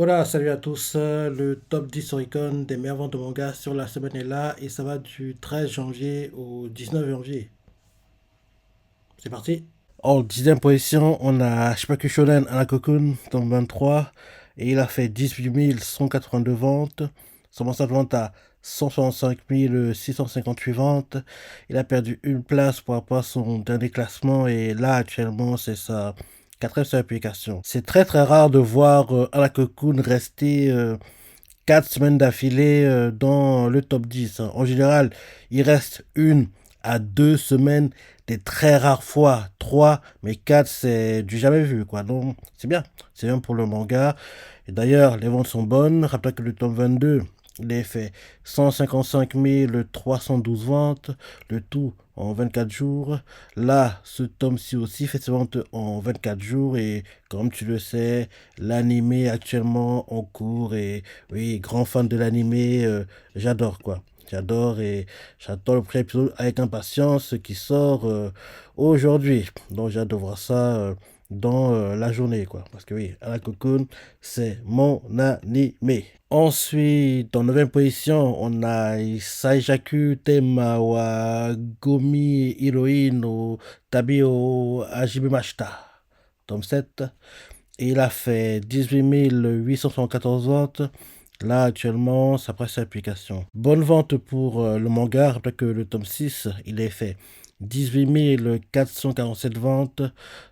Hola, salut à tous. Le top 10 Oricon des meilleures ventes de manga sur la semaine est là et ça va du 13 janvier au 19 janvier. C'est parti. En 10e position, on a Shippaku Shonen Anakokun, tome 23, et il a fait 18 182 ventes. Son mensuel de vente à 165 658 ventes. Il a perdu une place par rapport à son dernier classement et là actuellement c'est sa quatrième seule publication. C'est très très rare de voir Anakokun rester 4 semaines d'affilée dans le top 10, hein. En général, il reste 1 à 2 semaines, des très rares fois 3, mais 4 c'est du jamais vu, quoi. Donc c'est bien pour le manga. Et d'ailleurs, les ventes sont bonnes. Rappelez que le tome 22, il a fait 155 312 ventes, le tout en 24 jours. Là, ce tome-ci aussi fait ses ventes en 24 jours et comme tu le sais, l'animé actuellement en cours et oui, grand fan de l'animé, j'adore quoi. J'adore et j'attends le premier épisode avec impatience qui sort aujourd'hui. Donc j'ai hâte de voir ça dans la journée quoi. Parce que oui, Cocoon, c'est mon animé. Ensuite, en 9e position, on a Saijaku Tema wa Gomi Heroine au Tabi o Hajimemashita. Tome 7. Et il a fait 18 874 ventes. Là, actuellement, ça presse l'application. Bonne vente pour le manga. Rappelez que le tome 6, il est fait 18 447 ventes.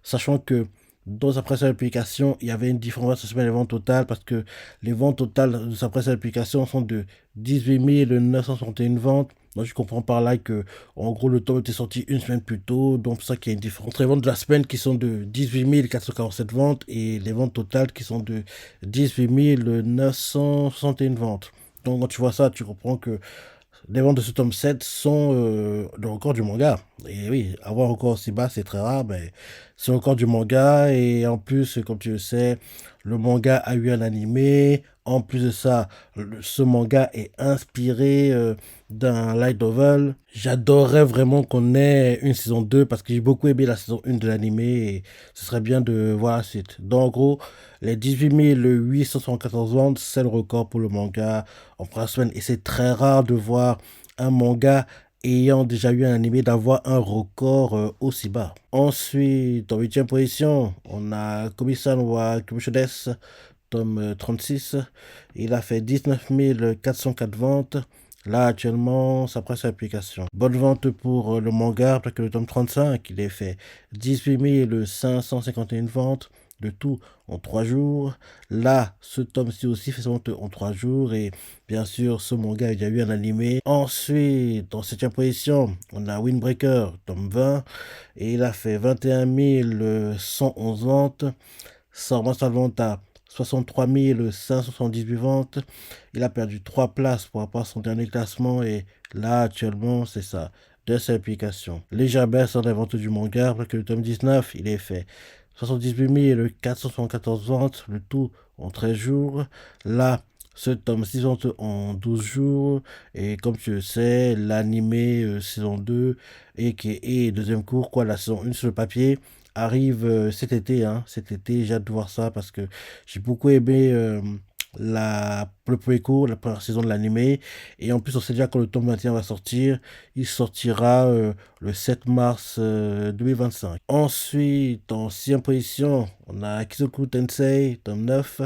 Sachant que dans sa précédente application, il y avait une différence sur les ventes totales parce que les ventes totales de sa précédente application sont de 18 961 ventes. Donc, je comprends par là que, en gros, le tome était sorti une semaine plus tôt. Donc, c'est ça qu'il y a une différence entre les ventes de la semaine qui sont de 18 447 ventes et les ventes totales qui sont de 18 961 ventes. Donc, quand tu vois ça, tu comprends que les ventes de ce tome 7 sont le record du manga. Et oui, avoir un record aussi bas, c'est très rare, mais c'est le record du manga. Et en plus, comme tu le sais, le manga a eu un animé. En plus de ça, ce manga est inspiré d'un light novel. J'adorerais vraiment qu'on ait une saison 2 parce que j'ai beaucoup aimé la saison 1 de l'animé et ce serait bien de voir la suite. Donc, en gros, les 18 874 ventes, c'est le record pour le manga en première semaine. Et c'est très rare de voir un manga ayant déjà eu un animé d'avoir un record aussi bas. Ensuite, en 8e position, on a Komi-san wa Kumusho desu, tome 36. Il a fait 19 404 ventes. Là, actuellement, ça presse l'application. Bonne vente pour le manga, parce que le tome 35, il est fait 18 551 ventes, le tout en 3 jours. Là, ce tome-ci aussi fait sa vente en 3 jours. Et bien sûr, ce manga a déjà eu un animé. Ensuite, en 7e position, on a Windbreaker, tome 20. Et il a fait 21 111 ventes. Ça remonte sa vente à 63 578 ventes. Il a perdu 3 places pour rapport à son dernier classement et là actuellement c'est ça, de ses applications. Légère baisse dans les ventes du manga parce que le tome 19 il est fait 78 474 ventes, le tout en 13 jours. Là, ce tome 6 ventes en 12 jours et comme tu le sais, l'animé saison 2 et deuxième cours, quoi, la saison 1 sur le papier arrive cet été, hein. Cet été, j'ai hâte de voir ça parce que j'ai beaucoup aimé le premier cours, la première saison de l'animé. Et en plus, on sait déjà quand le tome 21 va sortir. Il sortira le 7 mars 2025. Ensuite, en 6e position, on a Kizoku Tensei, tome 9.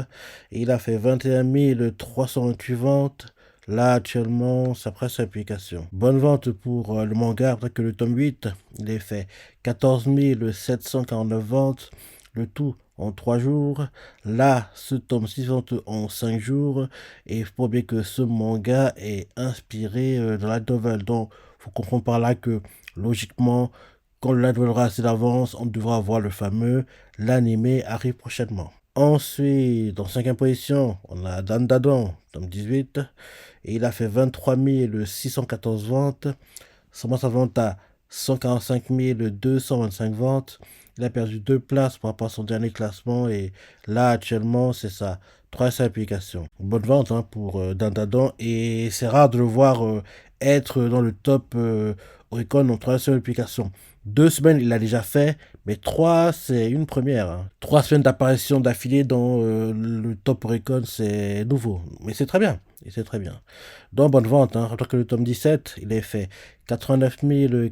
Et il a fait 21 328 ventes. Là, actuellement, ça presse l'application. Bonne vente pour le manga, après que le tome 8, il est fait 14 749 ventes, le tout en 3 jours. Là, ce tome 6 vente en 5 jours. Et il faut bien que ce manga est inspiré de la novel. Donc, il faut comprendre par là que, logiquement, quand le light novel aura assez d'avance, on devra avoir le fameux l'animé arrive prochainement. Ensuite, en 5e position, on a Dandadan, tome 18. Et il a fait 23 614 ventes. Sa vente à 145 225 ventes. Il a perdu 2 places par rapport à son dernier classement. Et là, actuellement, c'est sa troisième application. Bonne vente hein, pour Dandadan. Et c'est rare de le voir être dans le top Oricon en troisième application. 2 semaines, il l'a déjà fait, mais 3, c'est une première, hein. 3 semaines d'apparition d'affilée dans le top Oricon, c'est nouveau, mais c'est très bien. Et c'est très bien. Donc, bonne vente. Hein. Rappelez que le tome 17, il est fait 89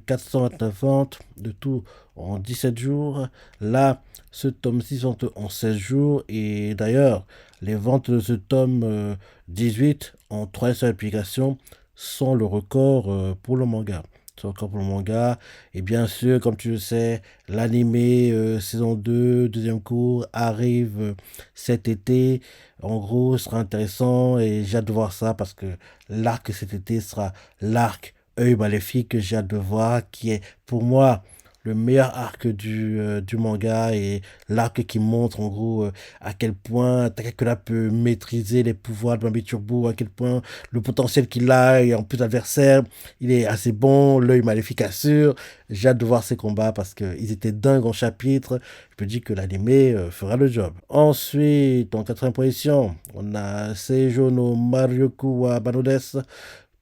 429 ventes, de tout en 17 jours. Là, ce tome 6 vente en 16 jours. Et d'ailleurs, les ventes de ce tome 18 en 3 seule application sont le record pour le manga. C'est encore pour le manga. Et bien sûr, comme tu le sais, l'animé saison 2, deuxième cours, arrive cet été. En gros, ce sera intéressant et j'ai hâte de voir ça parce que l'arc cet été sera l'arc Œil Maléfique que j'ai hâte de voir, qui est pour moi le meilleur arc du manga et l'arc qui montre en gros à quel point Takakura peut maîtriser les pouvoirs de Bambi Turbo, à quel point le potentiel qu'il a et en plus d'adversaire, il est assez bon, l'œil maléfique assure. J'ai hâte de voir ces combats parce qu'ils étaient dingues en chapitre. Je me dis que l'animé fera le job. Ensuite, en quatrième position, on a Seijo no Maryoku wa Banodes,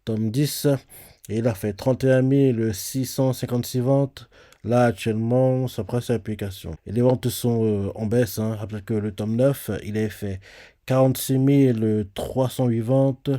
tome 10. Et il a fait 31 656 ventes. Là, actuellement, ça presse l'application. Et les ventes sont en baisse. Hein. Rappelez que le tome 9, il a fait 46 308 ventes.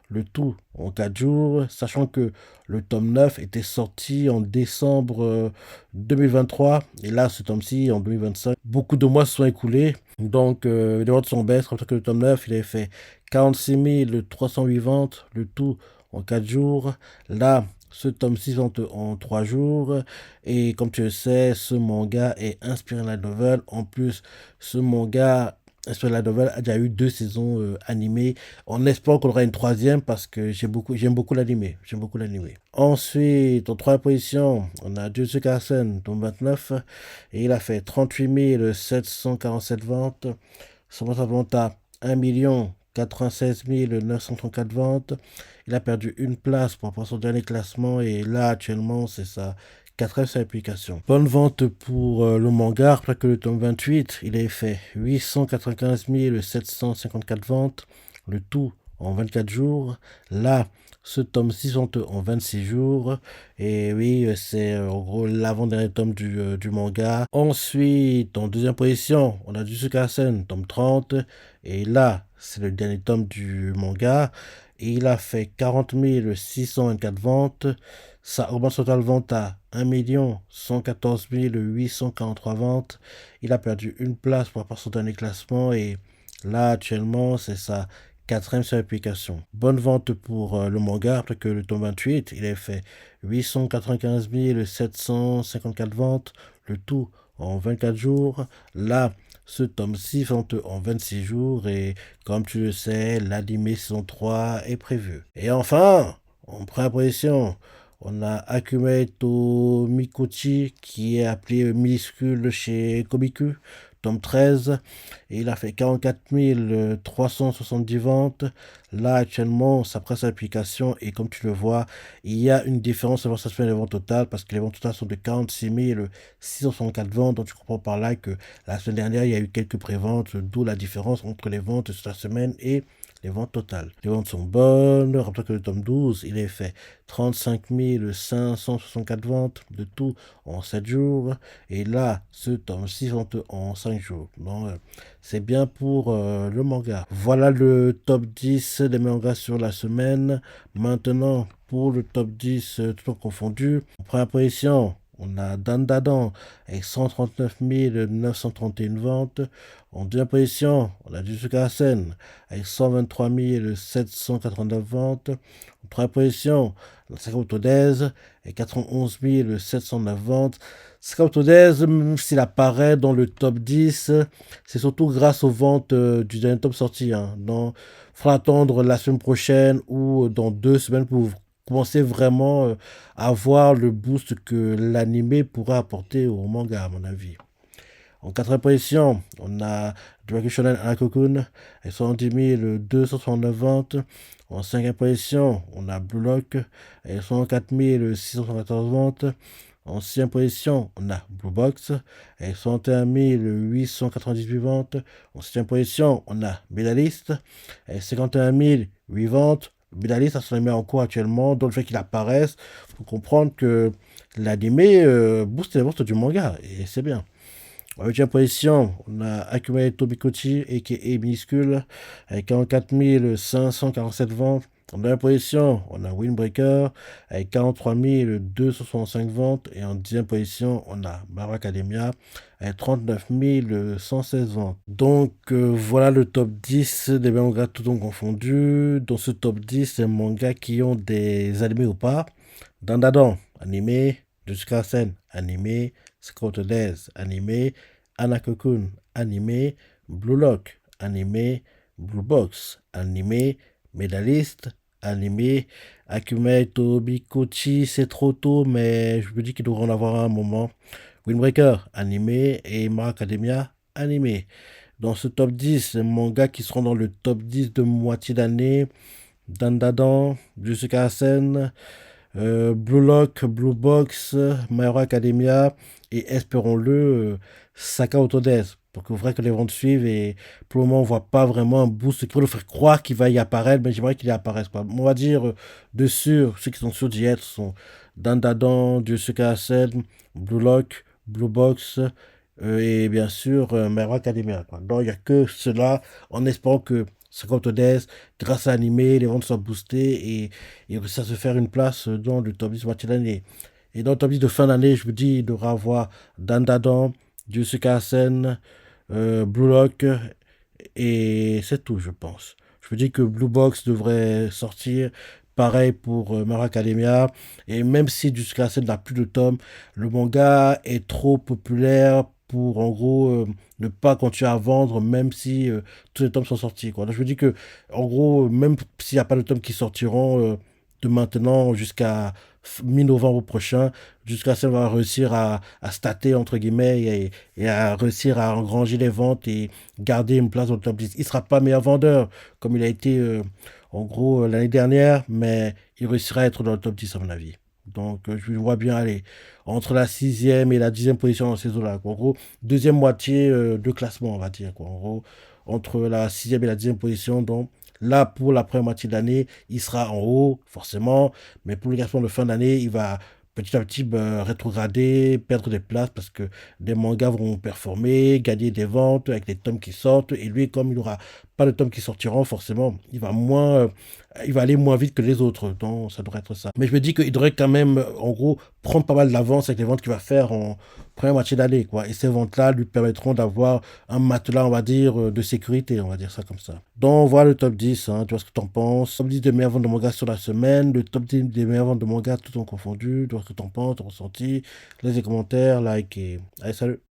Le tout en 4 jours. Sachant que le tome 9 était sorti en décembre 2023. Et là, ce tome-ci, en 2025, beaucoup de mois se sont écoulés. Donc, les ventes sont en baisse. Rappelez que le tome 9, il a fait 46 308 ventes. Le tout en 4 jours. Là, ce tome 6 en 3 jours. Et comme tu le sais, ce manga est inspiré de la nouvelle. En plus, ce manga inspiré de la nouvelle a déjà eu 2 saisons animées. En espérant qu'on aura une troisième parce que j'aime beaucoup l'animé. J'aime beaucoup l'animé. Ensuite, en troisième position, on a Jujutsu Kaisen, tome 29. Et il a fait 38 747 ventes. Son vente à 1 96 934 ventes. Il a perdu une place pour rapport à son dernier classement et là actuellement c'est sa quatrième application. Bonne vente pour le manga, après que le tome 28, il a fait 895 754 ventes, le tout en 24 jours. Là, ce tome 6 vente en 26 jours. Et oui, c'est en gros l'avant-dernier tome du manga. Ensuite, en deuxième position, on a Jujutsu Kaisen, tome 30. Et là, c'est le dernier tome du manga. Et il a fait 40 624 ventes. Ça augmente son total de vente à 1 114 843 ventes. Il a perdu une place par rapport à son dernier classement. Et là, actuellement, c'est sa quatrième sur l'application. Bonne vente pour le manga, après que le tome 28, il a fait 895 754 ventes, le tout en 24 jours. Là, ce tome 6 vente en 26 jours et comme tu le sais, l'anime saison 3 est prévu. Et enfin, en première position, on a Akumeto Mikochi qui est appelé minuscule chez Komiku, tome 13, et il a fait 44 370 ventes. Là, actuellement, ça presse l'application et comme tu le vois, il y a une différence sur ça se fait les ventes totales parce que les ventes totales sont de 46 664 ventes. Donc, tu comprends par là que la semaine dernière, il y a eu quelques préventes, d'où la différence entre les ventes de cette semaine et les ventes totales. Les ventes sont bonnes. Rappelez que le tome 12, il est fait 35 564 ventes, de tout en 7 jours. Et là, ce tome 6 ventes en 5 jours. Donc, c'est bien pour le manga. Voilà le top 10 des mangas sur la semaine. Maintenant, pour le top 10, tout confondu. En première position, on a Dandadan avec 139 931 ventes. En deuxième position, on a Jujutsu Kaisen avec 123 789 ventes. En troisième position, on a Sakamoto Days avec 91 709 ventes. Sakamoto Days, même s'il apparaît dans le top 10, c'est surtout grâce aux ventes du dernier top sorti. Hein. Donc, il faudra attendre la semaine prochaine ou dans 2 semaines pour commencer vraiment à voir le boost que l'anime pourra apporter au manga, à mon avis. En quatrième position, on a Dragon Shonen Anakokun avec 70 269 ventes. En cinquième position, on a Blue Lock avec 64 614 ventes. En sixième position, on a Blue Box avec 61 898 ventes. En septième position, on a Medalist avec 51 008 ventes. Medalist, ça se met en cours actuellement, donc le fait qu'il apparaisse, il faut comprendre que l'animé booste les ventes du manga, et c'est bien. En 8 position, on a Akuma Tobikochi, a.k.a. Minuscule, avec 44 547 ventes. En 9 position, on a Windbreaker, avec 43 265 ventes. Et en 10e position, on a Mara Academia, avec 39 116 ventes. Donc voilà le top 10 des mangas tout ont confondu. Dans ce top 10, les mangas qui ont des animés ou pas. Dandadan, animé. Jujutsu Kaisen, animé. Scott Days, animé. Anakokun, animé. Blue Lock, animé. Blue Box, animé. Medalist, animé. Akuma Tobikochi, c'est trop tôt, mais je me dis qu'il devrait en avoir un moment. Windbreaker, animé. Et My Academia, animé. Dans ce top 10, les mangas qui seront dans le top 10 de moitié d'année. Dandadan, Jujutsu Kaisen, Blue Lock, Blue Box, My Hero Academia et espérons-le, Saka Autodesk. Pour que vrai que les ventes suivent et pour le moment on voit pas vraiment un boost qui peut nous faire croire qu'il va y apparaître, mais j'aimerais qu'il y apparaisse quoi. On va dire dessus, ceux qui sont sûrs d'y être sont Dandadan, Jujutsu Kaisen, Blue Lock, Blue Box et bien sûr My Hero Academia quoi. Donc il n'y a que cela en espérant que Saka Autodesk, grâce à l'animé, les ventes soient boostées et ça se faire une place dans le top 10 moitié d'année. Et dans le top 10 de fin d'année, je vous dis, il devra avoir Dandadan, Jujutsu Kaisen, Blue Lock, et c'est tout, je pense. Je me dis que Blue Box devrait sortir. Pareil pour My Hero Academia. Et même si Jujutsu Kaisen n'a plus de tomes, le manga est trop populaire pour, en gros, ne pas continuer à vendre, même si tous les tomes sont sortis, quoi. Donc, je me dis que, en gros, même s'il n'y a pas de tomes qui sortiront de maintenant jusqu'à mi-novembre prochain, jusqu'à ce qu'on va réussir à stater, entre guillemets, et à réussir à engranger les ventes et garder une place dans le top 10. Il ne sera pas meilleur vendeur, comme il a été, en gros, l'année dernière, mais il réussira à être dans le top 10, à mon avis. Donc, je le vois bien aller entre la 6e et la 10e position dans ces eaux-là. En gros, deuxième moitié de classement, on va dire, quoi. En gros, entre la 6e et la 10e position, donc là, pour la première moitié de l'année, il sera en haut, forcément. Mais pour le classement de fin d'année, il va petit à petit rétrograder, perdre des places parce que des mangas vont performer, gagner des ventes avec les tomes qui sortent. Et lui, comme il n'aura pas de tomes qui sortiront, forcément, il va aller moins vite que les autres. Donc, ça devrait être ça. Mais je me dis qu'il devrait quand même, en gros, prendre pas mal d'avance avec les ventes qu'il va faire en première moitié d'année, quoi. Et ces ventes-là lui permettront d'avoir un matelas, on va dire, de sécurité, on va dire ça comme ça. Donc, voilà le top 10, hein, tu vois ce que tu en penses. Top 10 des meilleures ventes de manga sur la semaine, le top 10 des meilleures ventes de manga tout en confondu, tu vois ce que tu en penses, ton ressenti, laisse des commentaires, like et... Allez, salut!